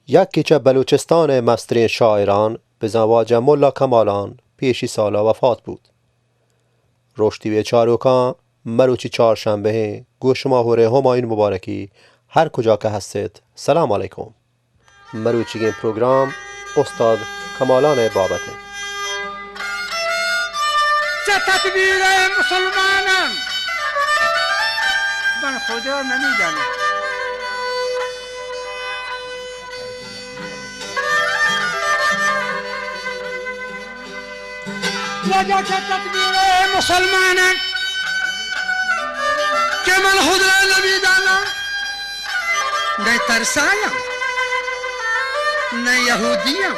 یکیچه بلوچستان مستری شاعران به زواج ملا کمالان پیشی سالا وفات بود. رشتی به چاروکان مروچی چهارشنبه گوش ماهوره هماین مبارکی هر کجا که هستید سلام علیکم. مروچی این پروگرام استاد کمالان بابته. چه تدبیر مسلمانم من خدا نمیدانم. وجه چه تدبیر مسلمانم که من خدا نمیدانم. نه ترسایم، نه یهودیم،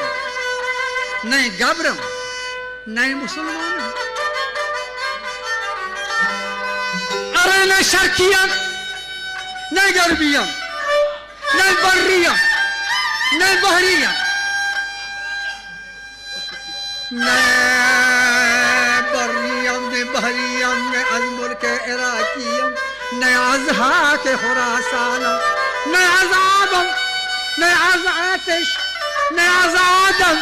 نه گبرم، نه مسلمانم. اره نه شرقیم، نه غربیم، نه بریم، نه بحریم، نه بریم، نه بحریم، نه از ملک عراقیم، نه از حاک خراسانم، نه از آدم، نه از آتش، نه از آدم،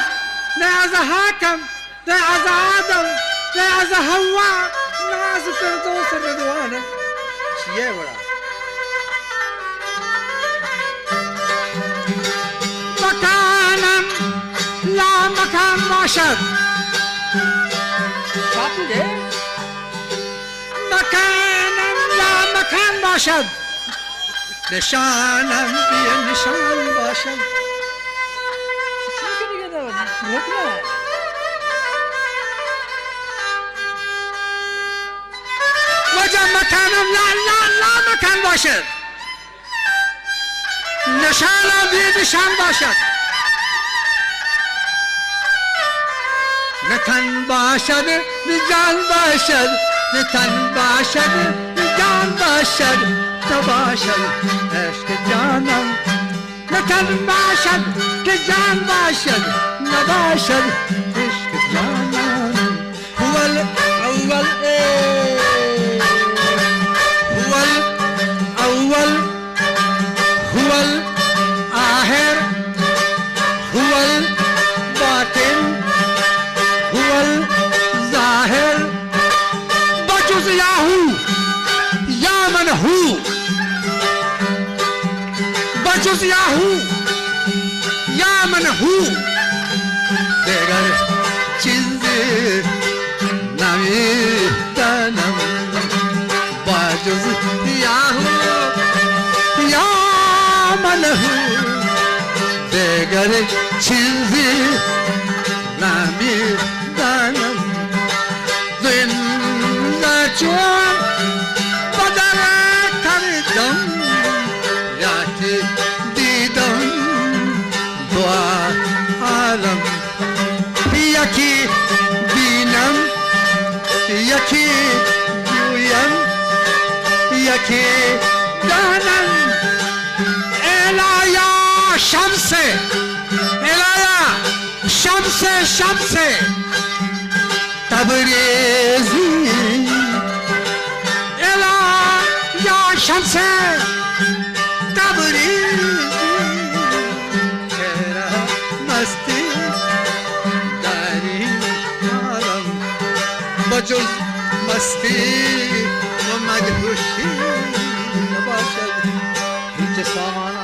نه از حاکم، نه از آدم، نه از هوا، نه از فردوس رضوانم. چیه برا؟ مکانم لا مکان باشد. مکانم لا مکان باشد، نشانم بی نشان باشد. وجه مکانم لا مکان باشد، نشانم بی نشان باشد. نه تن باشد نه جان باشد، نه تن باشد نه جان باشد، نباشد عشق جانم. نه تن باشد که جان باشد، نباشد عشق جانم. هو الاول هو الاول هو الاخر هو الباطن هو الظاهر بجز یاهو یا من هو، بجز یاهو یا من هو. دیگر چیزی نمیدانم بجز یاهو یا من هو. دیگر چیزی نمیدانم. زنده چون بدر کردم یکی دیدم دو عالم. یکی بینم، یکی جویم، یکی دانم. الایا شمس، الایا شمس، شمس تبریزی. الایا شمس تبریزی. چرا مستی داری عالم بجز مستی و مدهوشی نباشد هیچ سامان.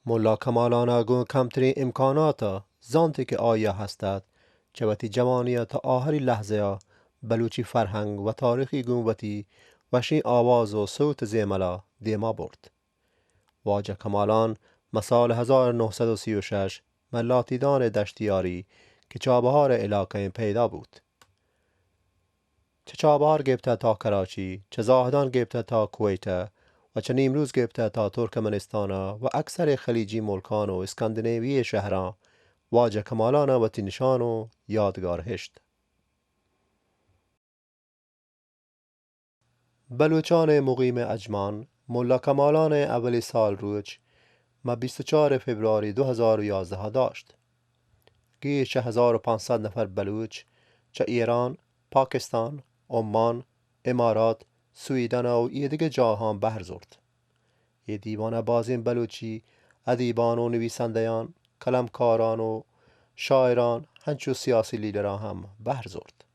ملا کمالان اگون کمترین امکانات زانتی که آیا هستد چه وقتی جوانی تا آخری لحظه بلوچی فرهنگ و تاریخی گونوتی وشین آواز و صوت زیملا دیما برد. واجه کمالان مسال 1936 ملاتیدان دشتیاری که چابهار علاقه پیدا بود. چه چابهار گبته تا کراچی، چه زاهدان گبته تا کویت و چه نیمروز گبته تا ترکمنستان و اکثر خلیجی ملکان و اسکاندیناوی شهران واجه کمالان و نشان و یادگار هشت. بلوچان مقیم اجمان ملا کمالان اولی سال روچ ما 24 فبروری 2011 داشت. گیش 1500 نفر بلوچ چه ایران، پاکستان، عمان، امارات، سویدن و یه دیگه جاهان بهر زرد. یه دیوان بازین بلوچی ادیبان و نویسندگان، کلمکاران و شاعران هنچو سیاسی لیدران هم بهر زرد.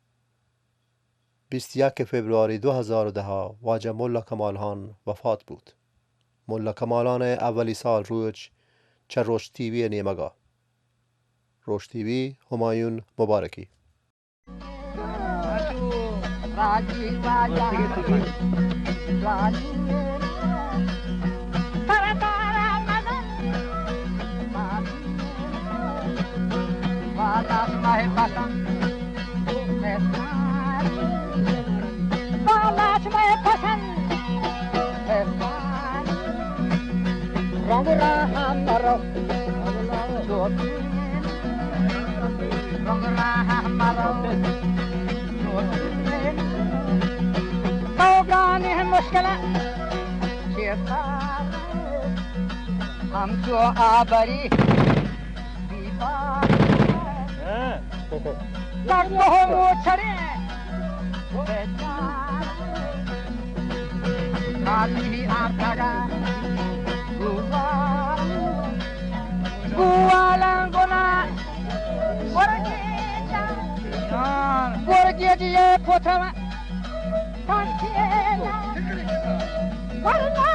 21 فبروری 2010 واجه ملا کمالان وفات بود. ملا کمالان اولی سال روچ چه روش تیوی نیمگا. روش تیوی همایون مبارکی. हमको आबरी दीवार तक हो मोछरे आदमी आखरा गुवालंगोना वर्गे ये पोथमा कांतिएला वरना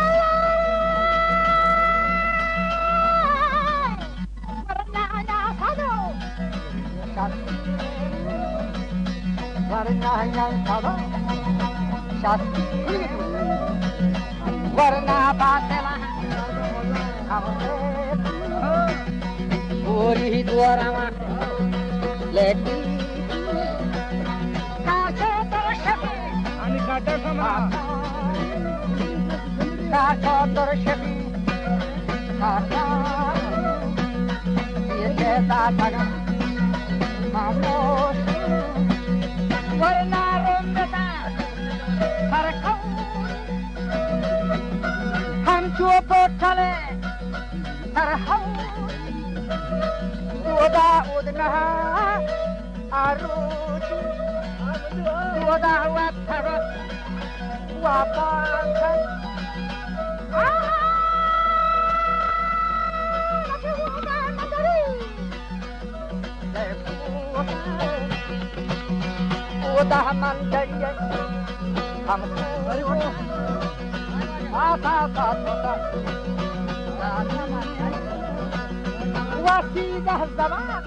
वरना बातेला पूरी द्वारमा लेटी काचे दर्शकी आणि काटा समा काचा दर्शकी काचा ये दादा मामोस वरना रोंगता हरकौ हम चुप चले हरहौ उदा उदना आरुच उदा वथर वापास udah mandiri हमको आता आता वसीगा ज़बान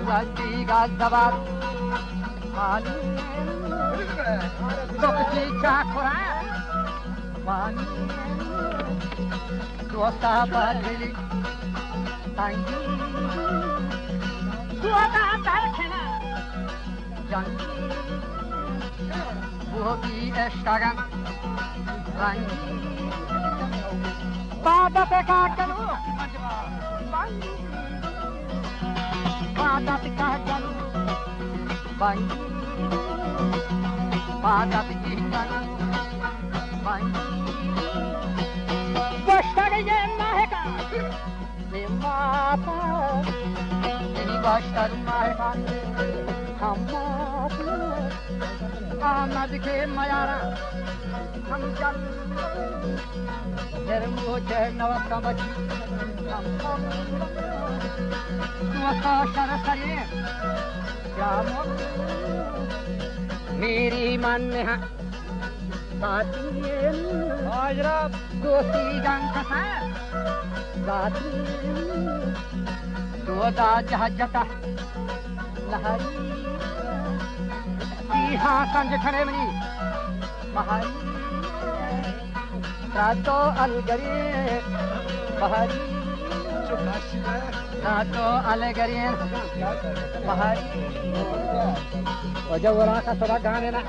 वसीगा ज़बान पानी दोस्ती चाकुरा पानी दोस्ता बदली तंगी दोस्ता बदली जंगी वो भी एस्टागन रंगी बाबा पे काटलो बंगी बाबा पे काटलो बंगी बाबा पे काटलो बंगी başları yemaheka Zimata Seni başları maheka Hammadı Anladı ki mayara Ham can Derim bu cernavakta başı Hammadı Tuaka şara sarı Yağmur Meri man neha Zatin Hajrab Dosti Gang Kasar Zatin Doda Jahajata Lahari Siha Sanj Khanemani Mahari Rato Al-Gari Bahari Rato Al-Gari Bahari वजह वरा का थोड़ा गाने ना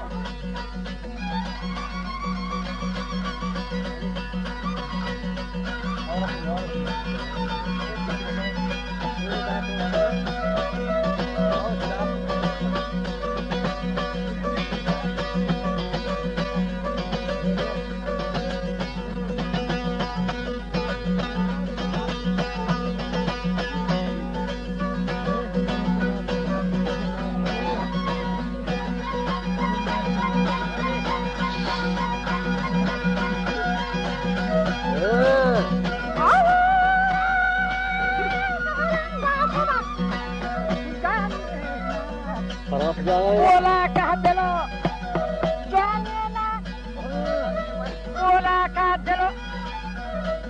Ola kahdelo Jwanena Ola kahdelo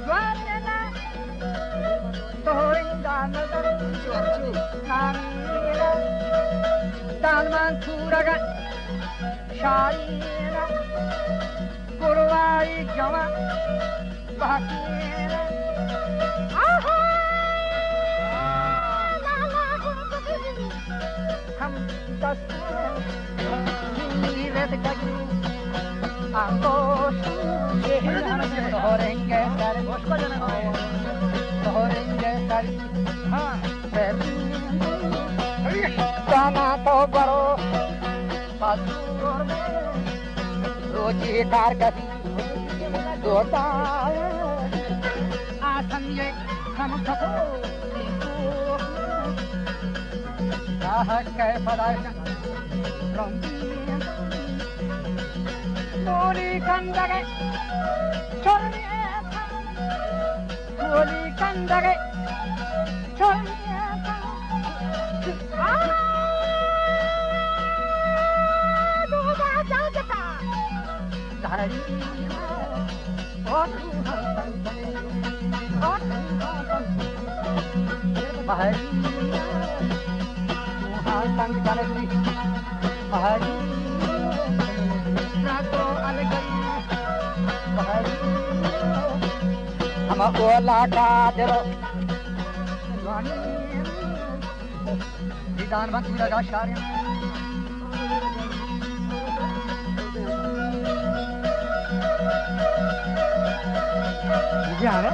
Jwanena Torinda nazar Namira Dalman turaga Shaira Kurwai jama Bakira Aha La la Hum Red Kagi Angos Horenge Sari Horenge Sari Kana to baro Pasur Roji Karkasi Dota Asanye Hamkato Ke Padasha Moli Kandage Chornieta Moli Kandage Chornieta Duba Jajata Dari Otu Hansangane Otu Hansangane Bahari Sang Janagri Bahari Rato Alagari Bahari Hama Ola Kadero Rani Vidan Bantura Gashari Jana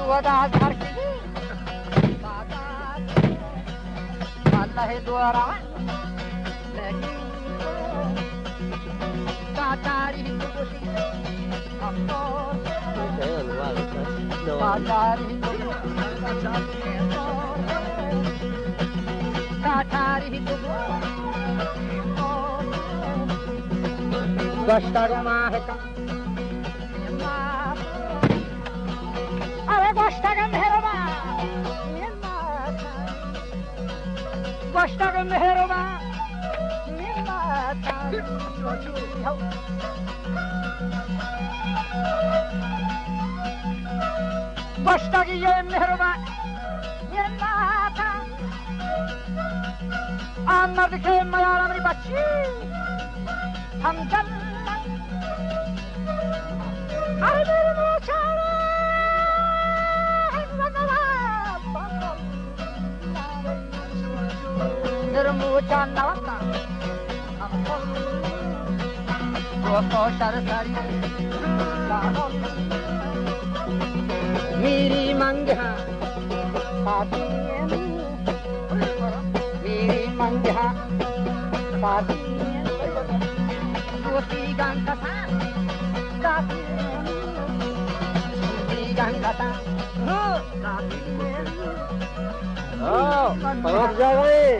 Wada Dharki Bada Allah Dwara Lagi Tatari Tubushi Amor Tatari Tatari Tubushi Gashtaru Maheka Goshtagan Herova Goshtagan Herova Goshtagan Herova Amar dikhe mayaram ri bachi Hum jalna Ay mere mochara Nirmucha Navata Goko Sharasari Miri Mangha Sati Miri Mangha Sati Dosti Gangkasa Sati Dosti Gangkasa Sati Oh, parok jaga ni.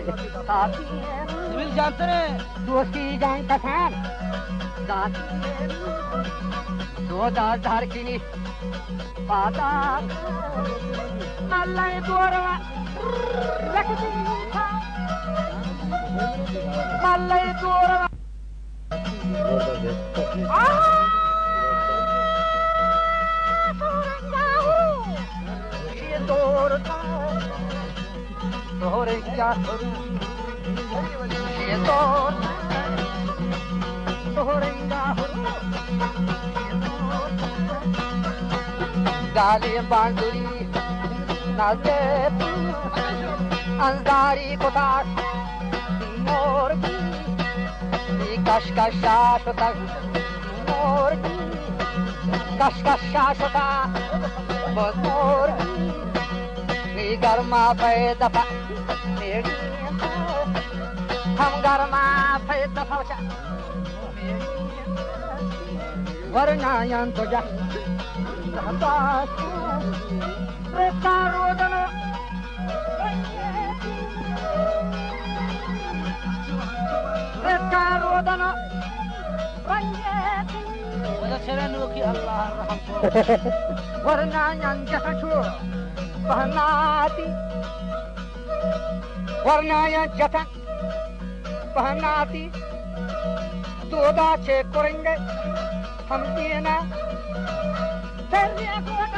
जानते ने दोस्ती जान कसान दो दास धार किनी पाता मल्लाई दोरवा लकदी था मल्लाई दोरवा ये दोरता तोरे क्या ये दोरता तोरे क्या गाली बांधुरी नाचे अंजारी कोताश मोर की कशकशा शोता मोर की कशकशा शोता मोर की गर्मा पैदा मेरी हम गर्मा पैदा फौजा वरना यान तो जा Rekarodana Rekarodana Ranyeti वजह चलन की अल्लाह रहम वरना जसचो पहनाती वरना जतन पहनाती दोदा छे करेंगे हम देना Rekarodana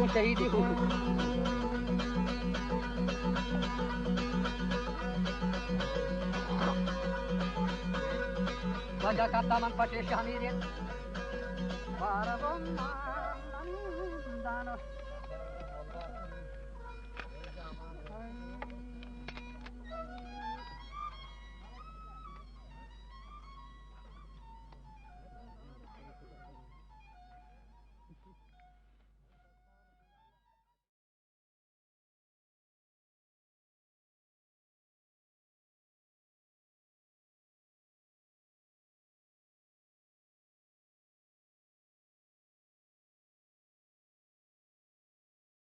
शहीदी हो वजह का तमन पटे शामिल है